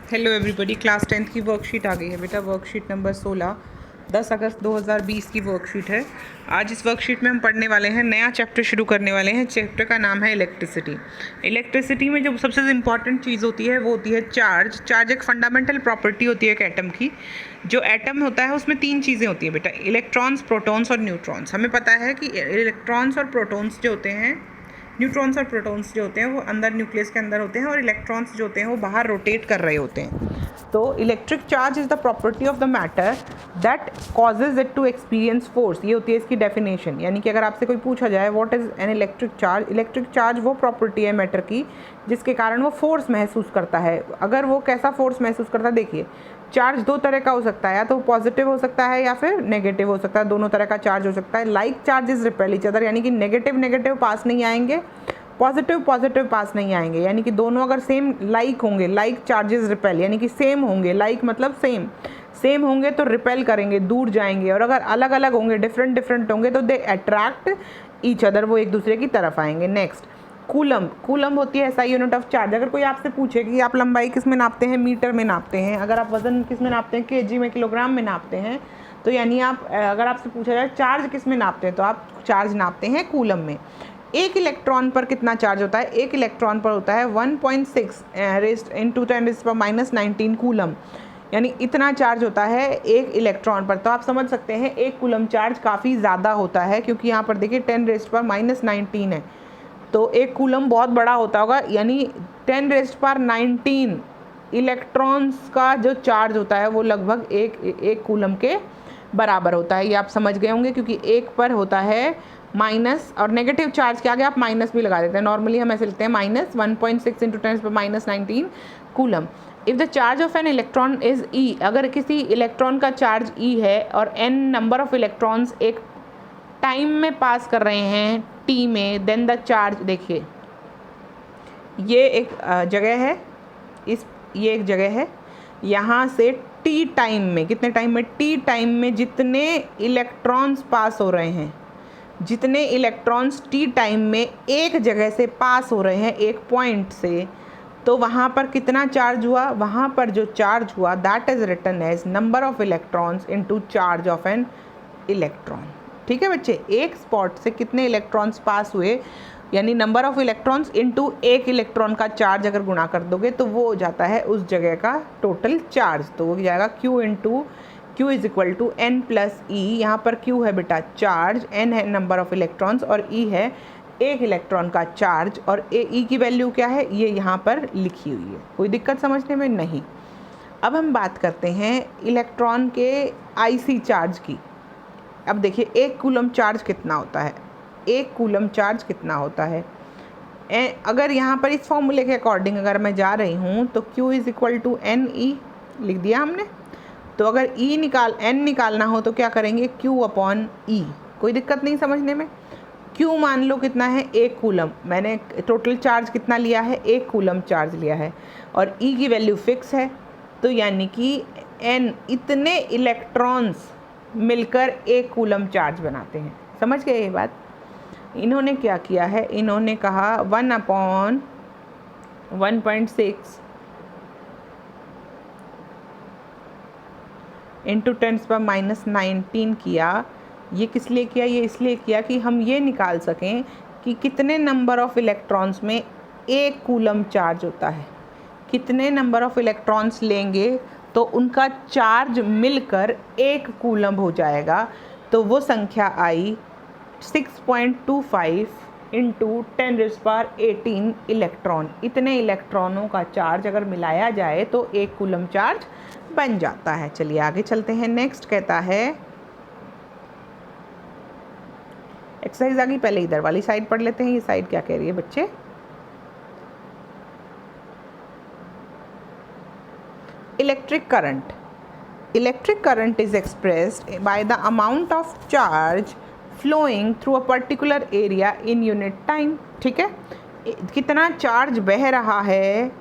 Hello everybody, class 10th की worksheet आ गई है बेटा। वर्कशीट नंबर 16 10 अगस्त 2020 की वर्कशीट है। आज इस वर्कशीट में हम पढ़ने वाले हैं, नया चैप्टर शुरू करने वाले हैं। चैप्टर का नाम है इलेक्ट्रिसिटी। इलेक्ट्रिसिटी में जो सबसे इम्पॉर्टेंट चीज़ होती है वो होती है चार्ज। चार्ज एक फंडामेंटल प्रॉपर्टी होती है एक एटम की। जो एटम होता है उसमें 3 चीज़ें होती हैं बेटा, इलेक्ट्रॉन्स, प्रोटॉन्स और न्यूट्रॉन्स। हमें पता है कि इलेक्ट्रॉन्स और प्रोटॉन्स जो होते हैं, न्यूट्रॉन्स और प्रोटॉन्स जो होते हैं वो अंदर न्यूक्लियस के अंदर होते हैं, और इलेक्ट्रॉन्स जो होते हैं वो बाहर रोटेट कर रहे होते हैं। तो electric charge is the property of the matter that causes it to experience force. ये होती है इसकी डेफिनेशन। यानी कि अगर आपसे कोई पूछा जाए what is an electric charge वो प्रॉपर्टी है मैटर की जिसके कारण वो फोर्स महसूस करता है। अगर वो कैसा फोर्स महसूस करता है, देखिए चार्ज 2 तरह का हो सकता है, या तो पॉजिटिव हो सकता है या फिर नेगेटिव हो सकता है। दोनों तरह का चार्ज हो सकता है। Like charges repel each other, यानी कि नेगेटिव पास नहीं आएंगे, पॉजिटिव पास नहीं आएंगे। यानी कि दोनों अगर सेम लाइक होंगे, लाइक चार्जेस रिपेल, यानी कि सेम होंगे, लाइक मतलब सेम होंगे तो रिपेल करेंगे, दूर जाएंगे। और अगर अलग अलग होंगे, डिफरेंट होंगे तो दे अट्रैक्ट ईच अदर, वो एक दूसरे की तरफ आएंगे। नेक्स्ट कूलम होती है SI यूनिट ऑफ चार्ज। अगर कोई आपसे पूछे कि आप लंबाई किस में नापते हैं, मीटर में नापते हैं। अगर आप वजन किस में नापते हैं, kg में, किलोग्राम में नापते हैं। तो यानी आप अगर आपसे पूछा जाए चार्ज किस में नापते हैं, तो आप चार्ज नापते हैं कूलम में। एक इलेक्ट्रॉन पर कितना चार्ज होता है? एक इलेक्ट्रॉन पर होता है 1.6 × 10⁻⁹ कूलम, यानी इतना चार्ज होता है एक इलेक्ट्रॉन पर। तो आप समझ सकते हैं एक कूलम चार्ज काफ़ी ज़्यादा होता है, क्योंकि यहाँ पर देखिए 10⁻⁹ है, तो एक कूलम बहुत बड़ा होता होगा। यानी 10⁻⁹ इलेक्ट्रॉन्स का जो चार्ज होता है वो लगभग एक कूलम के बराबर होता है। ये आप समझ गए होंगे, क्योंकि एक पर होता है माइनस, और नेगेटिव चार्ज के आगे आप माइनस भी लगा देते हैं। नॉर्मली हम ऐसे लिखते हैं -1.6 × 10⁻⁻19 coulomb. If the charge of an electron is E, अगर किसी इलेक्ट्रॉन का चार्ज E है और n नंबर ऑफ इलेक्ट्रॉन्स एक टाइम में पास कर रहे हैं t में, देन द चार्ज, देखिए ये एक जगह है, ये एक जगह है। यहाँ से t टाइम में, कितने टाइम में? t टाइम में जितने इलेक्ट्रॉन्स पास हो रहे हैं, जितने इलेक्ट्रॉन्स t टाइम में एक जगह से पास हो रहे हैं, एक पॉइंट से, तो वहाँ पर कितना चार्ज हुआ? वहाँ पर जो चार्ज हुआ that is written as number of electrons into charge of an electron. ठीक है बच्चे, एक स्पॉट से कितने इलेक्ट्रॉन्स पास हुए, यानी नंबर ऑफ इलेक्ट्रॉन्स इनटू एक इलेक्ट्रॉन का चार्ज अगर गुणा कर दोगे तो वो हो जाता है उस जगह का टोटल चार्ज। तो वो हो जाएगा Q is equal to N plus E। यहाँ पर Q है बेटा चार्ज, N है नंबर ऑफ इलेक्ट्रॉन्स, और E है एक इलेक्ट्रॉन का चार्ज। और E की वैल्यू क्या है ये यहाँ पर लिखी हुई है। कोई दिक्कत समझने में नहीं। अब हम बात करते हैं इलेक्ट्रॉन के IC चार्ज की। अब देखिए एक कूलम चार्ज कितना होता है, एक कूलम चार्ज कितना होता है। अगर यहाँ पर इस फॉर्मूले के अकॉर्डिंग अगर मैं जा रही हूँ तो Q is equal to NE लिख दिया हमने। तो अगर N निकालना हो तो क्या करेंगे? Q/E। कोई दिक्कत नहीं समझने में। Q मान लो कितना है? 1 कूलम। मैंने टोटल चार्ज कितना लिया है? 1 कूलम चार्ज लिया है, और E की वैल्यू फिक्स है। तो यानी कि N इतने इलेक्ट्रॉन्स मिलकर 1 कूलम चार्ज बनाते हैं। समझ गए ये बात? इन्होंने क्या किया है, इन्होंने कहा 1/1.6 × 10⁻⁹ किया। ये किस लिए किया? ये इसलिए किया कि हम ये निकाल सकें कि कितने नंबर ऑफ इलेक्ट्रॉन्स में 1 कूलम चार्ज होता है। कितने नंबर ऑफ इलेक्ट्रॉन्स लेंगे तो उनका चार्ज मिलकर 1 कूलम हो जाएगा। तो वो संख्या आई 6.25 × 10⁻18 इलेक्ट्रॉन। इतने इलेक्ट्रॉनों का चार्ज अगर मिलाया जाए तो 1 कूलम चार्ज बन जाता है। चलिए आगे चलते हैं। नेक्स्ट कहता है, एक्सरसाइज आ गई, पहले इधर वाली साइड पढ़ लेते हैं। ये साइड क्या कह रही है बच्चे? Electric current is expressed by the amount of charge flowing through a particular area in unit time. ठीक है, कितना चार्ज बह रहा है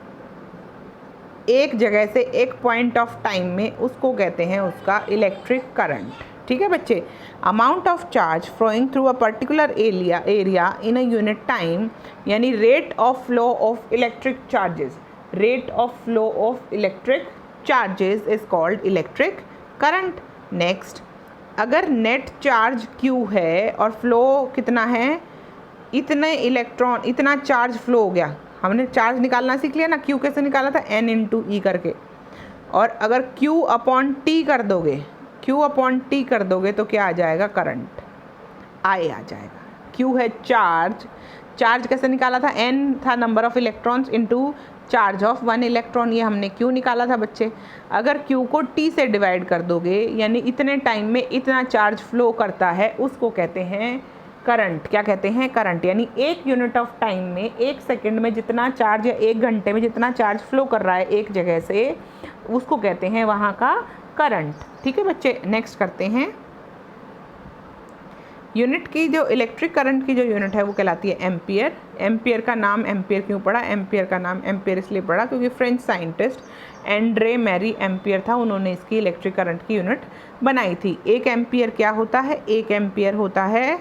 एक जगह से एक पॉइंट ऑफ टाइम में, उसको कहते हैं उसका इलेक्ट्रिक करंट। ठीक है बच्चे, amount of charge flowing through a particular area in a unit time, यानी rate of flow of electric charges. Rate of flow of electric charges is called electric current. Next, अगर net charge Q है और flow कितना है, इतने electron, इतना charge flow हो गया, हमने चार्ज निकालना सीख लिया ना, Q कैसे निकाला था, N इंटू E करके। और अगर Q अपॉन T कर दोगे, Q अपॉन T कर दोगे तो क्या आ जाएगा, करंट I आ जाएगा। Q है चार्ज, चार्ज कैसे निकाला था, N था number of electrons into charge of 1 electron, ये हमने Q निकाला था बच्चे। अगर Q को T से डिवाइड कर दोगे, यानी इतने टाइम में इतना चार्ज फ्लो करता है, उसको कहते हैं करंट। क्या कहते हैं, करंट। यानी एक यूनिट ऑफ टाइम में, एक सेकंड में जितना चार्ज या एक घंटे में जितना चार्ज फ्लो कर रहा है एक जगह से, उसको कहते हैं वहाँ का करंट। ठीक है बच्चे, नेक्स्ट करते हैं। यूनिट की जो इलेक्ट्रिक करंट की जो यूनिट है वो कहलाती है एम्पियर। एम्पियर का नाम एम्पियर क्यों पड़ा, एम्पियर का नाम एम्पियर इसलिए पड़ा क्योंकि French scientist André Marie Ampère था, उन्होंने इसकी इलेक्ट्रिक करंट की यूनिट बनाई थी। एक एम्पियर क्या होता है, एक एम्पियर होता है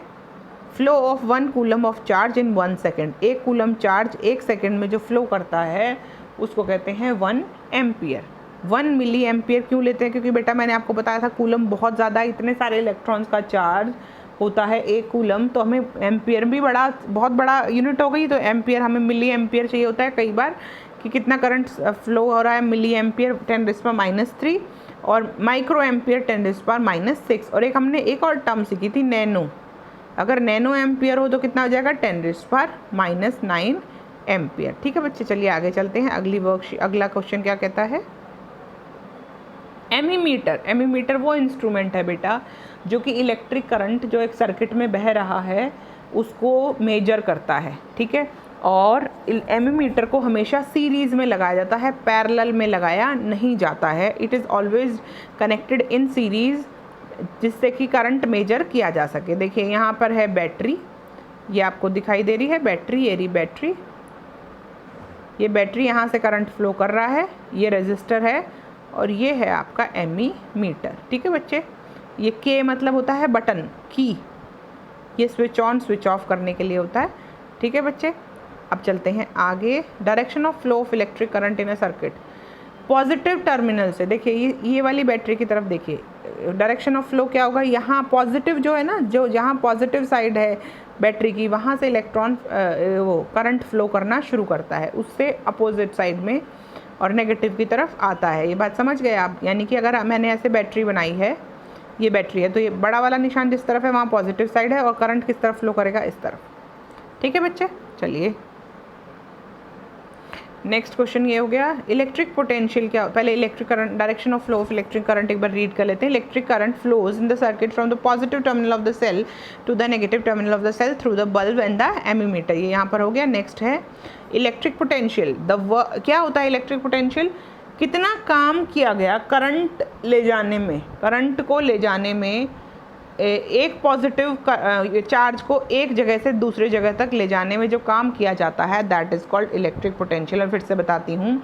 flow of 1 coulomb of charge in 1 second. 1 coulomb charge 1 second में जो फ्लो करता है उसको कहते हैं 1 एम्पियर। 1 मिली एम्पियर क्यों लेते हैं, क्योंकि बेटा मैंने आपको बताया था कूलम बहुत ज़्यादा, इतने सारे इलेक्ट्रॉन्स का चार्ज होता है 1 कूलम, तो हमें एम्पियर भी बहुत बड़ा यूनिट हो गई, तो एम्पियर हमें मिली एम्पियर चाहिए होता है कई बार कि कितना करंट फ्लो हो रहा है। मिली एम्पियर 10⁻³ और माइक्रो एम्पियर 10⁻�6। और एक हमने एक और टर्म सीखी थी नैनो, अगर नैनो एम्पियर हो तो कितना हो जाएगा 10⁻⁹ एम्पियर। ठीक है बच्चे, चलिए आगे चलते हैं। अगला क्वेश्चन क्या कहता है, एमीमीटर। एमीमीटर वो इंस्ट्रूमेंट है बेटा जो कि इलेक्ट्रिक करंट जो एक सर्किट में बह रहा है उसको मेजर करता है। ठीक है, और एमीमीटर को हमेशा सीरीज़ में लगाया जाता है, पैरेलल में लगाया नहीं जाता है। It is always connected in series, जिससे कि करंट मेजर किया जा सके। देखिए यहाँ पर है बैटरी, ये आपको दिखाई दे रही है बैटरी, ये रही बैटरी, ये बैटरी यहाँ से करंट फ्लो कर रहा है, ये रेजिस्टर है और ये है आपका एमीमीटर। ठीक है बच्चे, ये के मतलब होता है बटन, की, ये स्विच ऑन स्विच ऑफ करने के लिए होता है। ठीक है बच्चे, अब चलते हैं आगे। Direction of flow of electric current in a circuit. Positive terminal से, देखिए ये वाली बैटरी की तरफ देखिए, डायरेक्शन ऑफ फ्लो क्या होगा, यहाँ पॉजिटिव जो है ना, जो जहाँ पॉजिटिव साइड है बैटरी की, वहाँ से इलेक्ट्रॉन वो करंट फ्लो करना शुरू करता है, उससे अपोजिट साइड में और नेगेटिव की तरफ आता है। ये बात समझ गए आप। यानी कि अगर मैंने ऐसे बैटरी बनाई है, ये बैटरी है, तो ये बड़ा वाला निशान जिस तरफ है वहाँ पॉजिटिव साइड है और करंट किस तरफ फ्लो करेगा, इस तरफ। ठीक है बच्चे, चलिए नेक्स्ट क्वेश्चन ये हो गया। इलेक्ट्रिक पोटेंशियल क्या, पहले electric current, direction of flow of electric current एक बार रीड कर लेते हैं। Electric current flows in the circuit from the positive terminal of the cell to the negative terminal of the cell through the bulb and the ammeter. ये यहाँ पर हो गया। नेक्स्ट है इलेक्ट्रिक पोटेंशियल। क्या होता है इलेक्ट्रिक पोटेंशियल, कितना काम किया गया करंट ले जाने में, करंट को ले जाने में, एक पॉजिटिव चार्ज को एक जगह से दूसरी जगह तक ले जाने में जो काम किया जाता है, that is called electric potential. और फिर से बताती हूँ,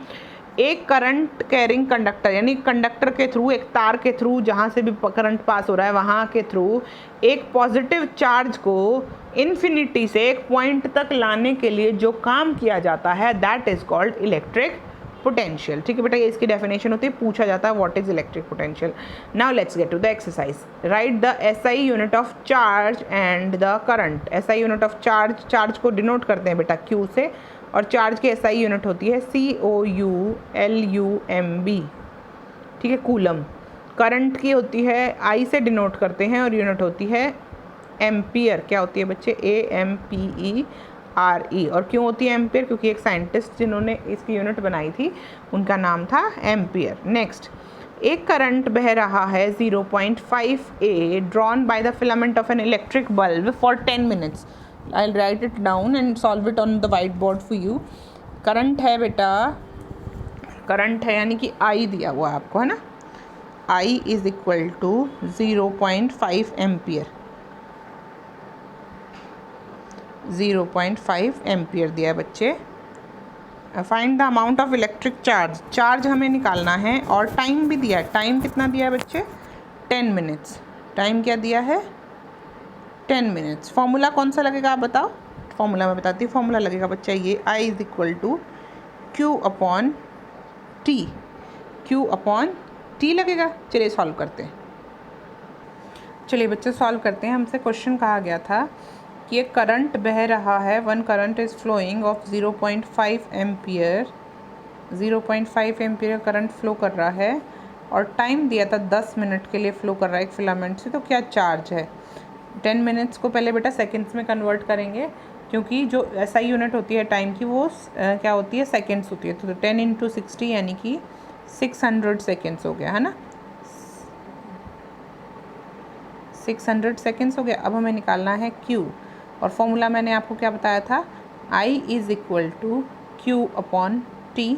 एक करंट कैरिंग कंडक्टर, यानी कंडक्टर के थ्रू, एक तार के थ्रू, जहाँ से भी करंट पास हो रहा है वहाँ के थ्रू एक पॉजिटिव चार्ज को इन्फिनिटी से एक पॉइंट तक लाने के लिए जो काम किया जाता है, that is called electric potential. ठीक है बेटा, ये इसकी डेफिनेशन होती है, पूछा जाता है what is electric potential. Now let's get to the exercise. Write the SI unit of charge and the current. SI unit of charge, charge को डिनोट करते हैं बेटा क्यू से, और चार्ज की एसआई यूनिट होती है COULUMB। ठीक है, कूलम। करंट की होती है आई से डिनोट करते हैं और यूनिट होती है एम्पियर। क्या होती है बच्चे, AMPERE। और क्यों होती है एम्पियर, क्योंकि एक साइंटिस्ट जिन्होंने इसकी यूनिट बनाई थी उनका नाम था एम्पियर। नेक्स्ट, एक करंट बह रहा है 0.5 A drawn by the filament of an electric bulb for 10 minutes. I will write it down and solve it on the white board for you. Current है बेटा, करंट है यानी कि आई दिया हुआ है आपको, है ना, I is equal to 0.5 ampere. 0.5 ampere दिया है बच्चे। Find the amount of electric charge. Charge हमें निकालना है और टाइम भी दिया है। टाइम कितना दिया है बच्चे, 10 मिनट्स। टाइम क्या दिया है, 10 मिनट्स। फॉर्मूला कौन सा लगेगा आप बताओ। फॉर्मूला मैं बताती हूँ। फॉर्मूला लगेगा बच्चा ये, I is equal to Q upon T, Q upon T लगेगा। चलिए सॉल्व करते हैं। चलिए बच्चे सॉल्व करते हैं। हमसे क्वेश्चन कहा गया था कि एक करंट बह रहा है, one current is flowing of 0.5 ampere, 0.5 ampere current flow कर रहा है और टाइम दिया था 10 मिनट के लिए फ्लो कर रहा है एक फिलामेंट से। तो क्या चार्ज है? 10 मिनट्स को पहले बेटा सेकेंड्स में कन्वर्ट करेंगे, क्योंकि जो SI यूनिट होती है टाइम की वो क्या होती है, सेकेंड्स होती है। तो 10 इंटू 60 यानी कि 600 सेकेंड्स हो गया, है ना, 600 सेकेंड्स हो गया। अब हमें निकालना है Q, और फॉर्मूला मैंने आपको क्या बताया था, I is equal to Q upon T।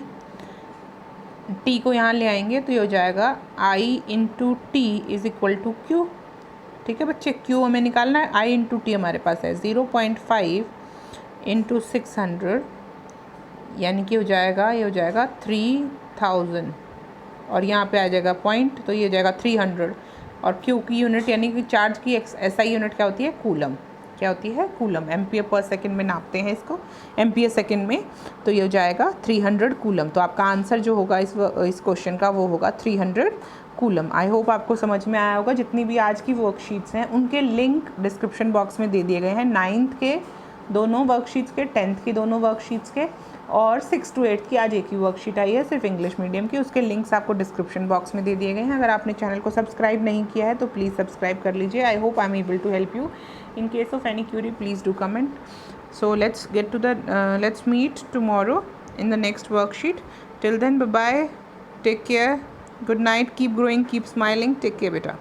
T को यहाँ ले आएंगे तो ये हो जाएगा I into T is equal to Q। ठीक है बच्चे, Q हमें निकालना है, I इंटू टी हमारे पास है 0.5 इंटू 600 यानी कि हो जाएगा, ये हो जाएगा 3000, और यहाँ पे आ जाएगा पॉइंट, तो ये हो जाएगा 300। और Q की यूनिट यानी कि चार्ज की SI यूनिट क्या होती है, कूलम। क्या होती है, कूलम। एम्पियर पर सेकंड में नापते हैं इसको, एम्पियर सेकंड में। तो ये हो जाएगा 300 कूलम। तो आपका आंसर जो होगा इस क्वेश्चन का वो होगा 300 कूलम। आई होप आपको समझ में आया होगा। जितनी भी आज की वर्कशीट्स हैं उनके लिंक डिस्क्रिप्शन बॉक्स में दे दिए गए हैं। 9th के दोनों वर्कशीट्स के, 10th की दोनों वर्कशीट्स के, और 6 to 8 की आज एक ही वर्कशीट आई है सिर्फ इंग्लिश मीडियम की। उसके लिंक्स आपको डिस्क्रिप्शन बॉक्स में दे दिए गए हैं। अगर आपने चैनल को सब्सक्राइब नहीं किया है तो प्लीज़ सब्सक्राइब कर लीजिए। I hope I am able to help you. In case of any query please do comment. So let's meet tomorrow in the next worksheet. Till then, bye bye, take care, good night, keep growing, keep smiling, take care beta.